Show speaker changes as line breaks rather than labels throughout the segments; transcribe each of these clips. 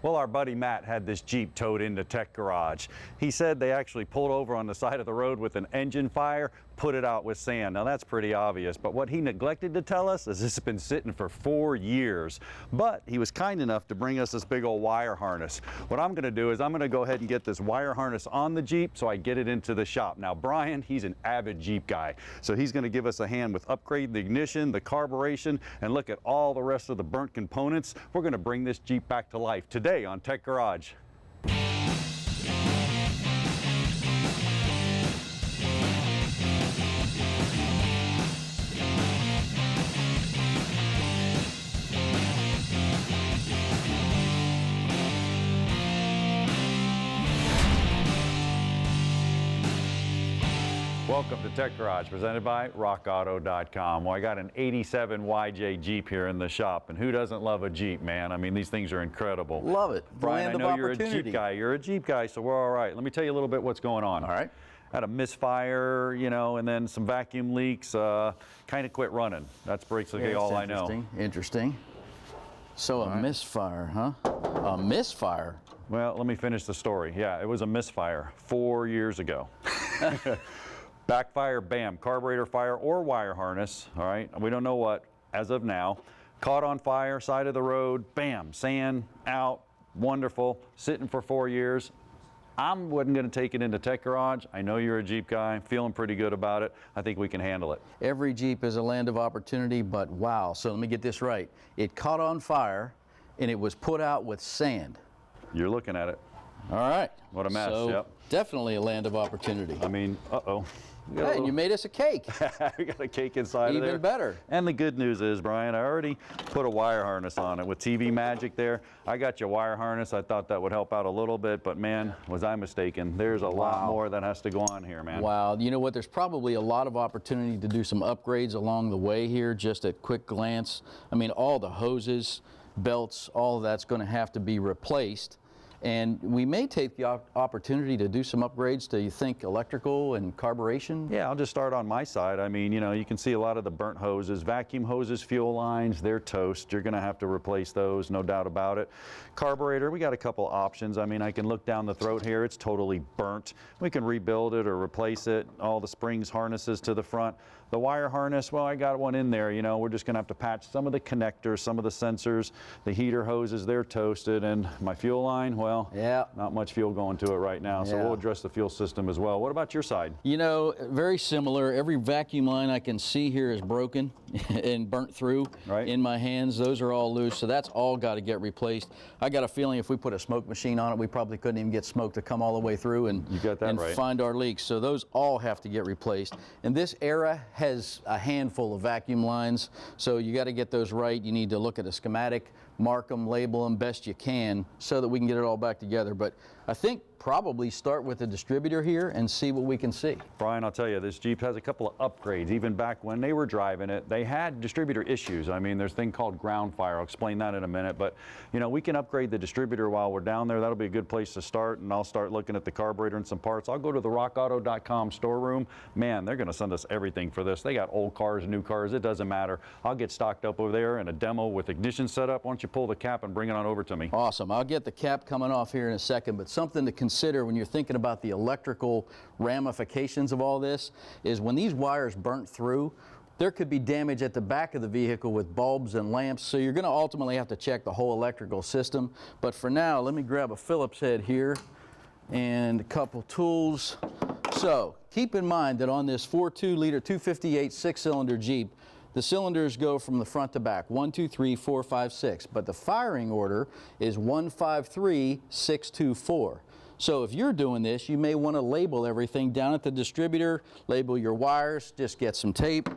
Well, our buddy Matt had this Jeep towed into Tech Garage. He said they actually pulled over on the side of the road with an engine fire, put it out with sand. Now that's pretty obvious, but what he neglected to tell us is this has been sitting for 4 years. But he was kind enough to bring us this big old wire harness. What I'm gonna do is I'm gonna go ahead and get this wire harness on the Jeep so I get it into the shop. Now Brian, he's an avid Jeep guy, so he's gonna give us a hand with upgrading the ignition, the carburation, and look at all the rest of the burnt components. We're gonna bring this Jeep back to life today on Tech Garage. Welcome to Tech Garage, presented by RockAutocom. Well, I got an 87 YJ Jeep here in the shop, and who doesn't love a Jeep, man? I mean, these things are incredible.
Love it.
Brian, I know you're a Jeep guy. You're a Jeep guy, so we're all right. Let me tell you a little bit what's going on.
All right.
Had a misfire, you know, and then some vacuum leaks, kind of quit running. That's basically all I know.
Interesting. So a misfire, huh? A misfire?
Well, let me finish the story. Yeah, it was a misfire 4 years ago. Backfire, bam, carburetor fire or wire harness, all right? We don't know what as of now. Caught on fire, side of the road, bam, sand out, wonderful, sitting for 4 years. I wasn't gonna take it into Tech Garage. I know you're a Jeep guy, feeling pretty good about it. I think we can handle it.
Every Jeep is a land of opportunity, but wow, so let me get this right. It caught on fire and it was put out with sand.
You're looking at it.
All right.
What a mess,
so
yep.
Definitely a land of opportunity.
I mean, uh-oh.
Hey, and you made us a cake.
We got a cake inside of there.
Even better.
And the good news is, Brian, I already put a wire harness on it with TV Magic there. I got you a wire harness. I thought that would help out a little bit, but man, was I mistaken. There's a lot more that has to go on here, man.
Wow. You know what? There's probably a lot of opportunity to do some upgrades along the way here, just at quick glance. I mean, all the hoses, belts, all of that's going to have to be replaced. And we may take the opportunity to do some upgrades to, you think, electrical and carburation?
Yeah, I'll just start on my side. I mean, you know, you can see a lot of the burnt hoses, vacuum hoses, fuel lines, they're toast. You're gonna have to replace those, no doubt about it. Carburetor, we got a couple options. I mean, I can look down the throat here, it's totally burnt. We can rebuild it or replace it. All the springs, harnesses to the front. The wire harness, well, I got one in there, you know, we're just gonna have to patch some of the connectors, some of the sensors, the heater hoses, they're toasted, and my fuel line, well,
yeah,
not much fuel going to it right now, so we'll address the fuel system as well. What about your side?
You know, very similar. Every vacuum line I can see here is broken and burnt through in my hands. Those are all loose, so that's all got to get replaced. I got a feeling if we put a smoke machine on it, we probably couldn't even get smoke to come all the way through and, find our leaks. So those all have to get replaced. And this era has a handful of vacuum lines, so you got to get those right. You need to look at a schematic, mark them, label them best you can so that we can get it all back together. But I think probably start with the distributor here and see what we can see.
Brian, I'll tell you, this Jeep has a couple of upgrades. Even back when they were driving it, they had distributor issues. I mean, there's a thing called ground fire. I'll explain that in a minute. But, you know, we can upgrade the distributor while we're down there. That'll be a good place to start, and I'll start looking at the carburetor and some parts. I'll go to the RockAutocom storeroom. Man, they're going to send us everything for this. They got old cars, new cars. It doesn't matter. I'll get stocked up over there in a demo with ignition setup. Why don't you pull the cap and bring it on over to me?
Awesome. I'll get the cap coming off here in a second, but something to consider when you're thinking about the electrical ramifications of all this is when these wires burnt through, there could be damage at the back of the vehicle with bulbs and lamps, so you're going to ultimately have to check the whole electrical system. But for now, let me grab a Phillips head here and a couple tools. So keep in mind that on this 4.2-liter 258 6-cylinder Jeep, the cylinders go from the front to back, 1, 2, 3, 4, 5, 6, but the firing order is 1, 5, 3, 6, 2, 4. So if you're doing this, you may want to label everything down at the distributor, label your wires, just get some tape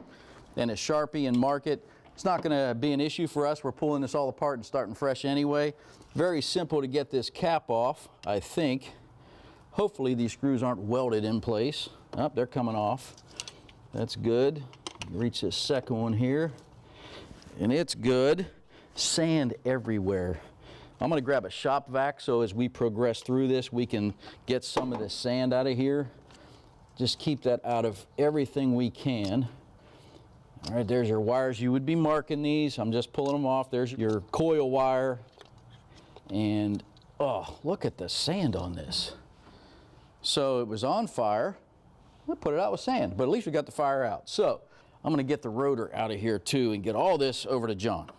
and a Sharpie and mark it. It's not going to be an issue for us. We're pulling this all apart and starting fresh anyway. Very simple to get this cap off, I think. Hopefully these screws aren't welded in place. Oh, they're coming off. That's good. Reach this second one here, and it's good. Sand everywhere. I'm going to grab a shop vac so as we progress through this, we can get some of this sand out of here. Just keep that out of everything we can. All right, there's your wires. You would be marking these. I'm just pulling them off. There's your coil wire. And Oh, look at the sand on this. So it was on fire. I put it out with sand, but at least we got the fire out. So I'm going to get the rotor out of here too and get all this over to John.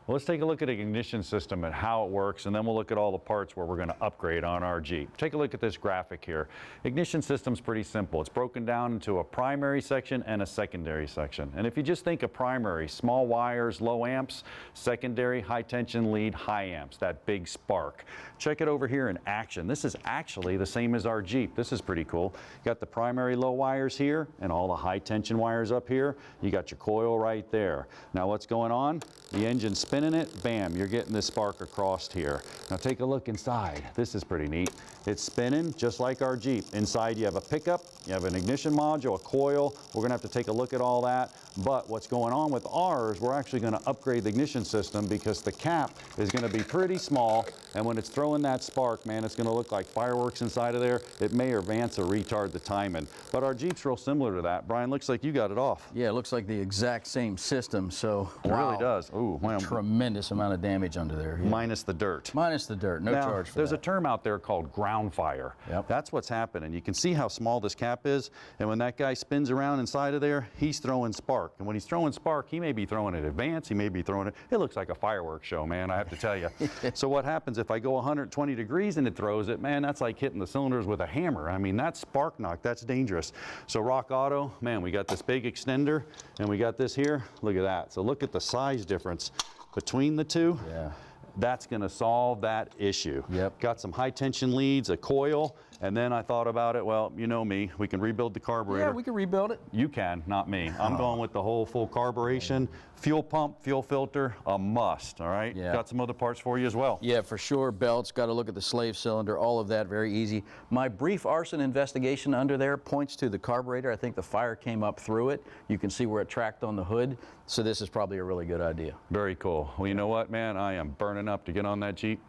Well, let's take a look at the ignition system and how it works, and then we'll look at all the parts where we're going to upgrade on our Jeep. Take a look at this graphic here. Ignition system's pretty simple. It's broken down into a primary section and a secondary section. And if you just think of primary, small wires, low amps, secondary, high tension lead, high amps, that big spark. Check it over here in action. This is actually the same as our Jeep. This is pretty cool. You got the primary low wires here and all the high tension wires up here. You got your coil right there. Now what's going on? The engine's spinning it, bam, you're getting this spark across here. Now take a look inside. This is pretty neat. It's spinning just like our Jeep. Inside you have a pickup, you have an ignition module, a coil. We're gonna have to take a look at all that. But what's going on with ours, we're actually gonna upgrade the ignition system because the cap is gonna be pretty small, and when it's throwing that spark, man, it's gonna look like fireworks inside of there. It may advance or retard the timing. But our Jeep's real similar to that. Brian, looks like you got it off.
Yeah, it looks like the exact same system, so
It really does. Ooh, man.
Tremendous amount of damage under there. Yeah.
Minus the dirt.
Minus the dirt, no
now,
charge for
there's
that.
a term out there called ground fire.
Yep.
That's what's happening. You can see how small this cap is, and when that guy spins around inside of there, he's throwing spark. And when he's throwing spark, he may be throwing it advance, he may be throwing it, it looks like a fireworks show, man, I have to tell you. So what happens if I go 120 degrees and it throws it, man, that's like hitting the cylinders with a hammer. I mean, that's spark knock, that's dangerous. So Rock Auto, man, we got this big extender, and we got this here, look at that. So look at the size difference between the two.
Yeah.
That's going to solve that issue.
Yep.
Got some high tension leads, a coil, and then I thought about it, well, you know me, we can rebuild the carburetor.
Yeah, we can rebuild it.
You can, not me. I'm going with the whole full carburation, fuel pump, fuel filter, a must, all right?
Yeah.
Got some other parts for you as well.
Yeah, for sure. Belts, got to look at the slave cylinder, all of that, very easy. My brief arson investigation under there points to the carburetor. I think the fire came up through it. You can see where it tracked on the hood. So this is probably a really good idea.
Very cool. Well, you know what, man? I am burning up to get on that Jeep.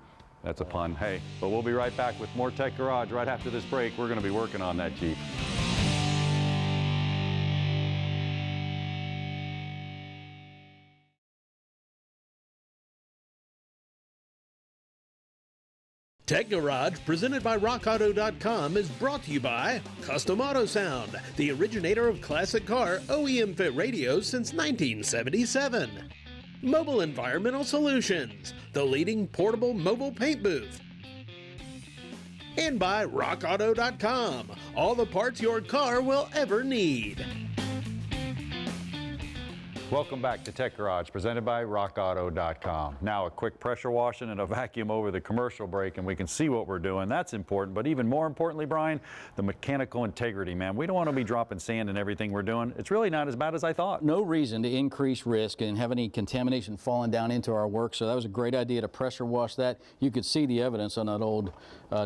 That's a pun. Hey, but we'll be right back with more Tech Garage right after this break. We're going to be working on that Jeep.
Tech Garage, presented by RockAuto.com, is brought to you by Custom Auto Sound, the originator of classic car OEM fit radios since 1977. Mobile Environmental Solutions, the leading portable mobile paint booth. And by RockAuto.com, all the parts your car will ever need.
Welcome back to Tech Garage, presented by RockAuto.com. Now a quick pressure washing and a vacuum over the commercial break, and we can see what we're doing. That's important, but even more importantly, Brian, the mechanical integrity, man. We don't want to be dropping sand in everything we're doing. It's really not as bad as I thought.
No reason to increase risk and have any contamination falling down into our work, so that was a great idea to pressure wash that. You could see the evidence on that old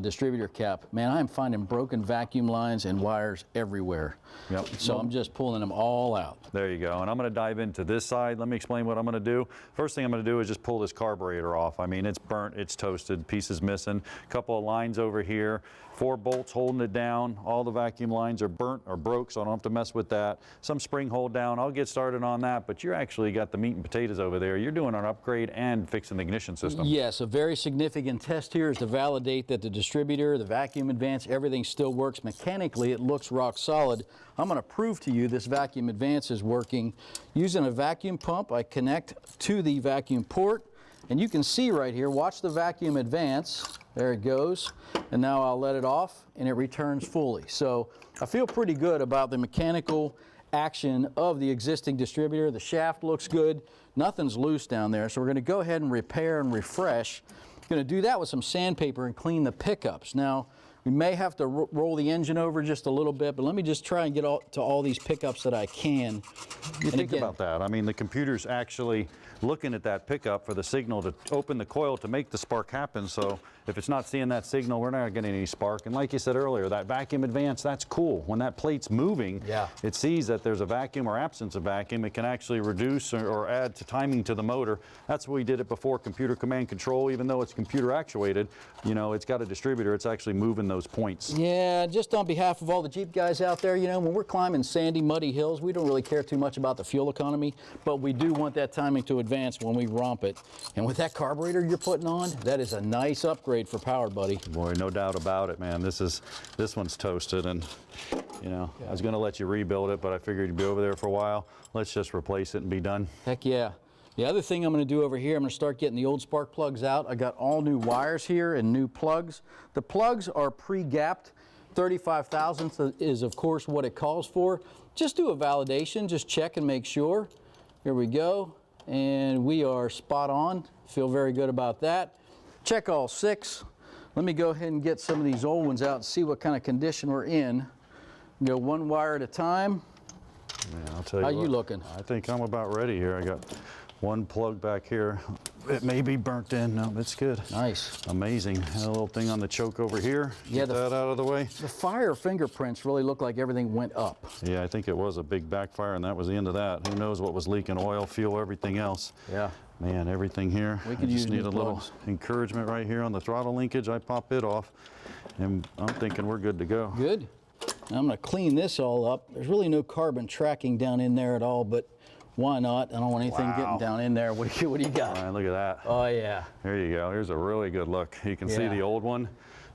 distributor cap. Man, I'm finding broken vacuum lines and wires everywhere.
Yep.
So I'm just pulling them all out.
There you go, and I'm going to dive into this side. Let me explain what I'm going to do. First thing I'm going to do is just pull this carburetor off. I mean, it's burnt, it's toasted, pieces missing, a couple of lines over here, 4 bolts holding it down. All the vacuum lines are burnt or broke, so I don't have to mess with that. Some spring hold down. I'll get started on that, but you actually got the meat and potatoes over there. You're doing an upgrade and fixing the ignition system.
Yes, a very significant test here is to validate that the distributor, the vacuum advance, everything still works mechanically. It looks rock solid. I'm going to prove to you this vacuum advance is working. Using a vacuum pump, I connect to the vacuum port, and you can see right here, watch the vacuum advance. There it goes. And now I'll let it off, and it returns fully. So I feel pretty good about the mechanical action of the existing distributor. The shaft looks good. Nothing's loose down there. So we're going to go ahead and repair and refresh. Going to do that with some sandpaper and clean the pickups. Now, we may have to roll the engine over just a little bit, but let me just try and get to all these pickups that I can.
You think about that. I mean, the computer's actually looking at that pickup for the signal to open the coil to make the spark happen. So if it's not seeing that signal, we're not getting any spark. And like you said earlier, that vacuum advance, that's cool. When that plate's moving, it sees that there's a vacuum or absence of vacuum. It can actually reduce or add to timing to the motor. That's what we did it before, computer command control. Even though it's computer actuated, you know, it's got a distributor. It's actually moving those points.
Yeah, just on behalf of all the Jeep guys out there, you know, when we're climbing sandy, muddy hills, we don't really care too much much about the fuel economy, but we do want that timing to advance when we romp it. And with that carburetor you're putting on, that is a nice upgrade for power, buddy.
Boy, no doubt about it, man. This one's toasted, and you know, I was gonna let you rebuild it, but I figured you'd be over there for a while. Let's just replace it and be done.
Heck yeah. The other thing I'm going to do over here, I'm going to start getting the old spark plugs out. I got all new wires here and new plugs. The plugs are pre-gapped. 35 thousandths is of course what it calls for. Just do a validation, just check and make sure. Here we go, and we are spot on. Feel very good about that. Check all 6. Let me go ahead and get some of these old ones out and see what kind of condition we're in. Go one wire at a time.
Man, I'll tell you
How
what,
you looking?
I think I'm about ready here. I got one plug back here. It may be burnt in. No, it's good.
Nice.
Amazing. And a little thing on the choke over here.
Yeah,
Get that out of the way.
The fire fingerprints really look like everything went up.
Yeah, I think it was a big backfire, and that was the end of that. Who knows what was leaking? Oil, fuel, everything else.
Yeah.
Man, everything here.
We could
I just
use
need
new
a little
plugs.
encouragement right here on the throttle linkage. I pop it off, and I'm thinking we're good to go.
Good. Now I'm going to clean this all up. There's really no carbon tracking down in there at all, but why not? I don't want anything
Wow.
getting down in there. What do you got?
All right, look at that.
Oh, yeah.
There you go. Here's a really good look. You can see
Yeah.
the old one,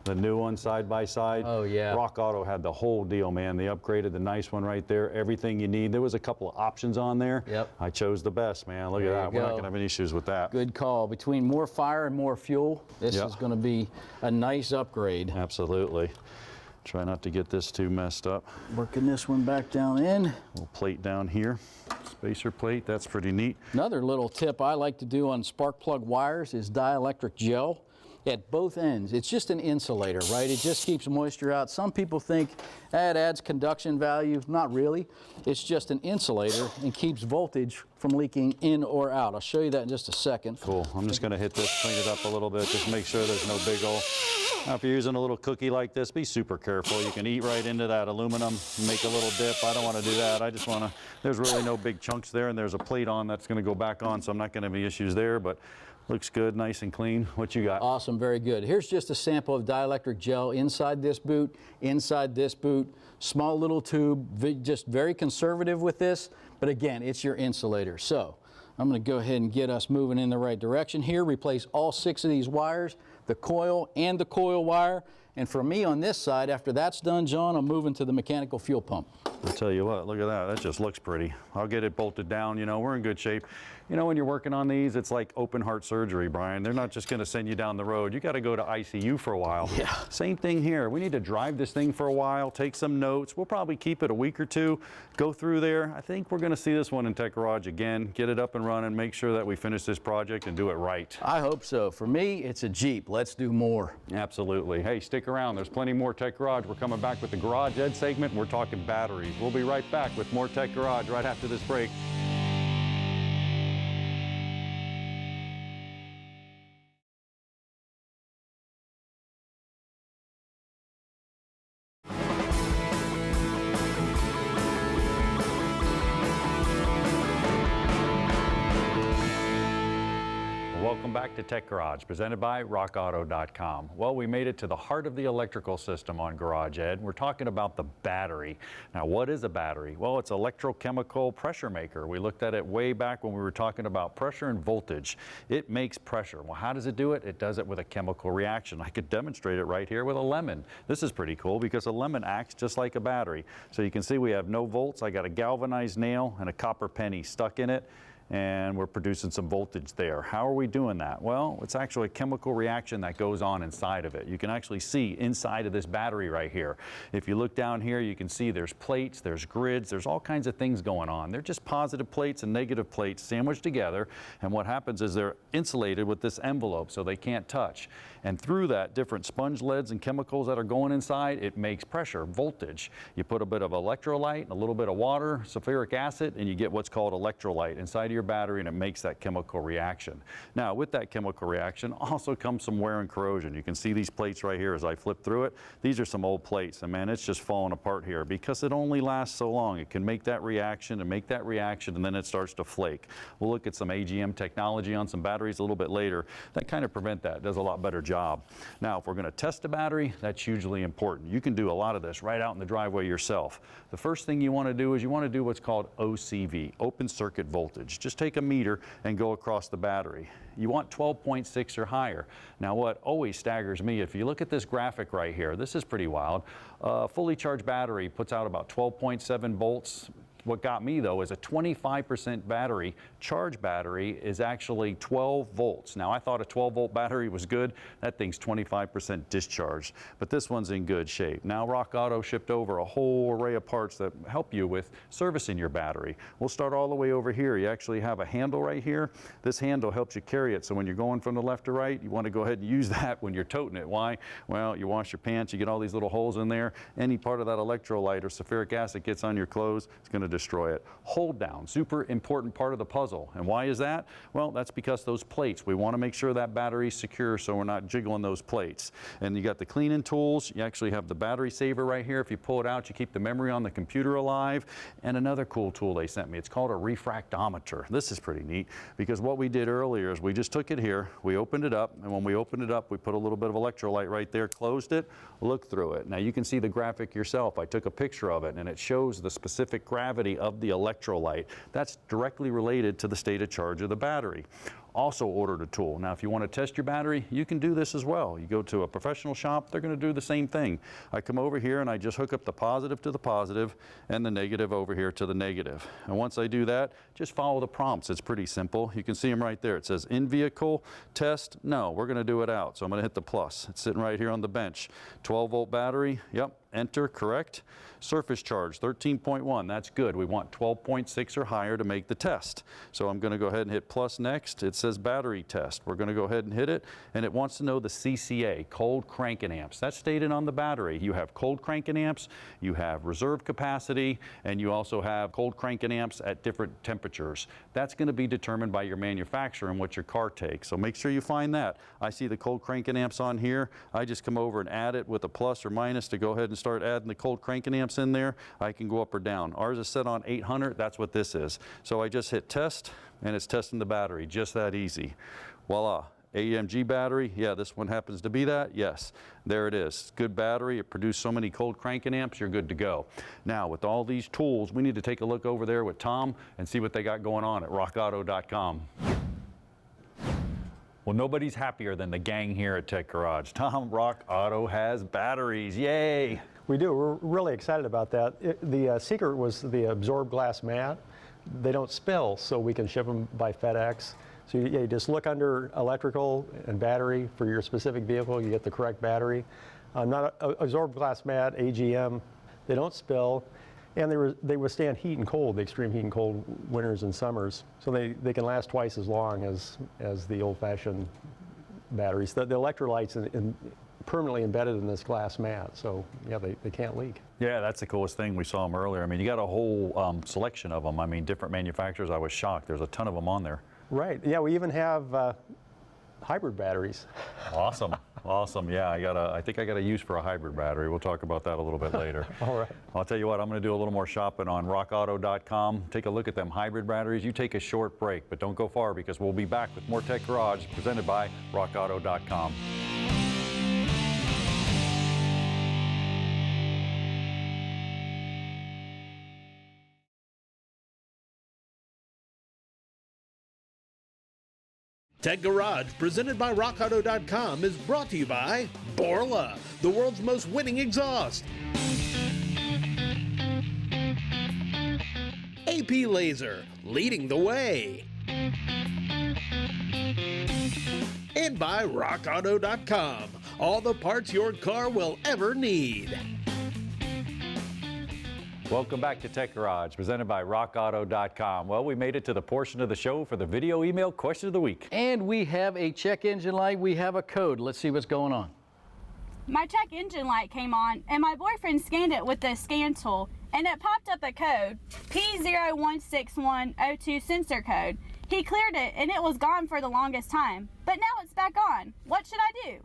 the new one side by side.
Oh, yeah.
Rock Auto had the whole deal, man. They upgraded the nice one right there. Everything you need. There was a couple of options on there.
Yep.
I chose the best, man. Look
There
at
you
that. We're not
go.
going to have any issues with that.
Good call. Between more fire and more fuel, this
Yep.
is going to be a nice upgrade.
Absolutely. Try not to get this too messed up.
Working this one back down in.
Little plate down here. Spacer plate. That's pretty neat.
Another little tip I like to do on spark plug wires is dielectric gel at both ends. It's just an insulator, right? It just keeps moisture out. Some people think it adds conduction value. Not really. It's just an insulator and keeps voltage from leaking in or out. I'll show you that in just a second.
Cool. I'm just going to hit this, clean it up a little bit, just make sure there's no big hole. Now, if you're using a little cookie like this, be super careful. You can eat right into that aluminum, make a little dip. I don't want to do that. I just want to, there's really no big chunks there, and there's a plate on that's going to go back on, so I'm not going to have any issues there, but looks good, nice and clean. What you got?
Awesome, very good. Here's just a sample of dielectric gel inside this boot, small little tube, just very conservative with this, but again, it's your insulator. So I'm going to go ahead and get us moving in the right direction here, replace all 6 of these wires, the coil and the coil wire, and for me on this side, after that's done, John, I'm moving to the mechanical fuel pump.
I'll tell you what, look at that. That just looks pretty. I'll get it bolted down. You know, we're in good shape. You know, when you're working on these, it's like open heart surgery, Brian. They're not just going to send you down the road. You got to go to ICU for a while.
Yeah.
Same thing here. We need to drive this thing for a while, take some notes. We'll probably keep it a week or two, go through there. I think we're going to see this one in Tech Garage again, get it up and running, make sure that we finish this project and do it right.
I hope so. For me, it's a Jeep. Let's do more.
Absolutely. Hey, stick around. There's plenty more Tech Garage. We're coming back with the Garage Ed segment. We're talking batteries. We'll be right back with more Tech Garage right after this break. Welcome back to Tech Garage, presented by RockAuto.com. Well, we made it to the heart of the electrical system on Garage Ed. We're talking about the battery. Now, what is a battery? Well, it's an electrochemical pressure maker. We looked at it way back when we were talking about pressure and voltage. It makes pressure. Well, how does it do it? It does it with a chemical reaction. I could demonstrate it right here with a lemon. This is pretty cool because a lemon acts just like a battery. So you can see we have no volts. I got a galvanized nail and a copper penny stuck in it, and we're producing some voltage there. How are we doing that? Well, it's actually a chemical reaction that goes on inside of it. You can actually see inside of this battery right here. If you look down here, you can see there's plates, there's grids, there's all kinds of things going on. They're just positive plates and negative plates sandwiched together, and what happens is they're insulated with this envelope so they can't touch. And through that, different sponge leads and chemicals that are going inside, it makes pressure, voltage. You put a bit of electrolyte, a little bit of water, sulfuric acid, and you get what's called electrolyte inside of your battery, and it makes that chemical reaction. Now, with that chemical reaction also comes some wear and corrosion. You can see these plates right here as I flip through it. These are some old plates, and man, it's just falling apart here because it only lasts so long. It can make that reaction and make that reaction, and then it starts to flake. We'll look at some AGM technology on some batteries a little bit later that kind of prevent that. It does a lot better job. job. Now, if we're going to test a battery, that's hugely important. You can do a lot of this right out in the driveway yourself. The first thing you want to do is you want to do what's called OCV, open circuit voltage. Just take a meter and go across the battery. You want 12.6 or higher. Now, what always staggers me, if you look at this graphic right here, this is pretty wild. Fully charged battery puts out about 12.7 volts. What got me though is a 25% battery, charge battery is actually 12 volts. Now I thought a 12 volt battery was good. That thing's 25% discharged, but this one's in good shape. Now Rock Auto shipped over a whole array of parts that help you with servicing your battery. We'll start all the way over here. You actually have a handle right here. This handle helps you carry it. So when you're going from the left to right, you want to go ahead and use that when you're toting it. Why? Well, you wash your pants, you get all these little holes in there. Any part of that electrolyte or sulfuric acid gets on your clothes, it's going to destroy it. Hold down, super important part of the puzzle. And why is that? Well, that's because those plates, we want to make sure that battery's secure so we're not jiggling those plates. And you got the cleaning tools. You actually have the battery saver right here. If you pull it out, you keep the memory on the computer alive. And another cool tool they sent me, it's called a refractometer. This is pretty neat because what we did earlier is we just took it here, we opened it up, and when we opened it up, we put a little bit of electrolyte right there, closed it, looked through it. Now you can see the graphic yourself. I took a picture of it and it shows the specific gravity of the electrolyte. That's directly related to the state of charge of the battery. Also ordered a tool. Now if you want to test your battery, you can do this as well. You go to a professional shop, they're going to do the same thing. I come over here and I just hook up the positive to the positive and the negative over here to the negative. And once I do that, just follow the prompts. It's pretty simple. You can see them right there. It says in vehicle test. No, we're going to do it out. So I'm going to hit the plus. It's sitting right here on the bench. 12 volt battery. Yep. Enter, correct. Surface charge, 13.1, that's good. We want 12.6 or higher to make the test. So I'm going to go ahead and hit plus next. It says battery test. We're going to go ahead and hit it, and it wants to know the CCA, cold cranking amps. That's stated on the battery. You have cold cranking amps, you have reserve capacity, and you also have cold cranking amps at different temperatures. That's going to be determined by your manufacturer and what your car takes. So make sure you find that. I see the cold cranking amps on here. I just come over and add it with a plus or minus to go ahead and start adding the cold cranking amps in there. I can go up or down. Ours is set on 800. That's what this is. So I just hit test and it's testing the battery. Just that easy. Voila. AMG battery. Yeah, this one happens to be that. Yes, there it is. Good battery. It produced so many cold cranking amps. You're good to go. Now, with all these tools, we need to take a look over there with Tom and see what they got going on at RockAuto.com. Well, nobody's happier than the gang here at Tech Garage. Tom, Rock Auto has batteries. Yay!
We do. We're really excited about that. The secret was the absorbed glass mat. They don't spill, so we can ship them by FedEx. So you just look under electrical and battery for your specific vehicle. You get the correct battery. Absorbed glass mat, AGM. They don't spill, and they withstand heat and cold, the extreme heat and cold winters and summers. So they can last twice as long as the old-fashioned batteries. The electrolytes permanently embedded in this glass mat, so yeah, they can't leak.
Yeah, that's the coolest thing. We saw them earlier. I mean, you got a whole selection of them. I mean, different manufacturers. I was shocked. There's a ton of them on there.
Right. Yeah, we even have hybrid batteries.
Awesome. Awesome. Yeah, I think I got a use for a hybrid battery. We'll talk about that a little bit later.
All right.
I'll tell you what, I'm going to do a little more shopping on RockAuto.com. Take a look at them hybrid batteries. You take a short break, but don't go far because we'll be back with more Tech Garage presented by RockAuto.com.
Tech Garage, presented by RockAuto.com, is brought to you by Borla, the world's most winning exhaust. AP Laser, leading the way. And by RockAuto.com, all the parts your car will ever need.
Welcome back to Tech Garage, presented by RockAuto.com. Well, we made it to the portion of the show for the video email question of the week.
And we have a check engine light. We have a code. Let's see what's going on.
My check engine light came on, and my boyfriend scanned it with the scan tool, and it popped up a code, P016102 sensor code. He cleared it, and it was gone for the longest time, but now it's back on. What should I do?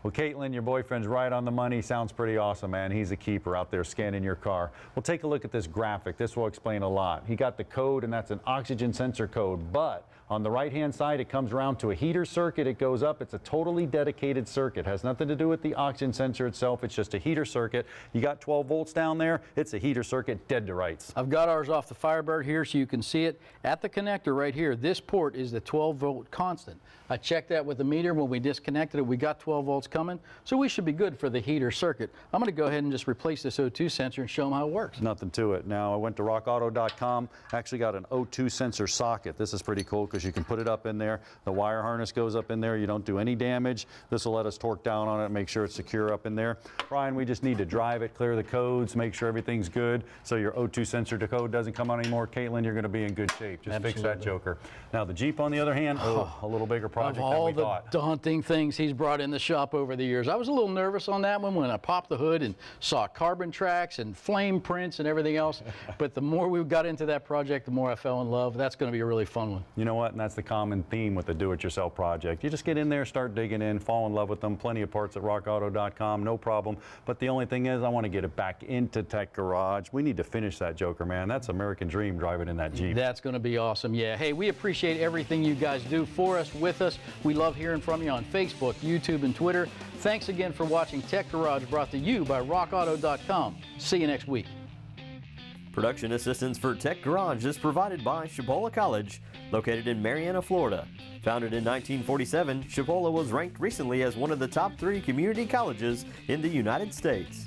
Well, Caitlin, your boyfriend's right on the money. Sounds pretty awesome, man. He's a keeper out there scanning your car. Well, take a look at this graphic. This will explain a lot. He got the code, and that's an oxygen sensor code, but On the right-hand side, it comes around to a heater circuit. It goes up. It's a totally dedicated circuit. Has nothing to do with the oxygen sensor itself. It's just a heater circuit. You got 12 volts down there. It's a heater circuit, dead to rights.
I've got ours off the Firebird here so you can see it. At the connector right here, this port is the 12-volt constant. I checked that with the meter when we disconnected it. We got 12 volts coming, so we should be good for the heater circuit. I'm going to go ahead and just replace this O2 sensor and show them how it works.
Nothing to it. Now, I went to RockAuto.com, actually got an O2 sensor socket. This is pretty cool because you can put it up in there. The wire harness goes up in there. You don't do any damage. This will let us torque down on it, make sure it's secure up in there. Brian, we just need to drive it, clear the codes, make sure everything's good so your O2 sensor to code doesn't come on anymore. Caitlin, you're going to be in good shape. Just fix that joker. Now, the Jeep, on the other hand, a little bigger project
Of all
than we
the
thought.
daunting things he's brought in the shop over the years, I was a little nervous on that one when I popped the hood and saw carbon tracks and flame prints and everything else. But the more we got into that project, the more I fell in love. That's going to be a really fun one.
You know what? And that's the common theme with the do-it-yourself project. You just get in there, start digging in, fall in love with them. Plenty of parts at RockAuto.com, no problem. But the only thing is, I want to get it back into Tech Garage. We need to finish that joker, man. That's American dream driving in that Jeep.
That's going to be awesome. Yeah. Hey, we appreciate everything you guys do for us, with us. We love hearing from you on Facebook, YouTube, and Twitter. Thanks again for watching Tech Garage, brought to you by RockAuto.com. See you next week.
Production assistance for Tech Garage is provided by Cibola College, located in Marianna, Florida. Founded in 1947, Cibola was ranked recently as one of the top 3 community colleges in the United States.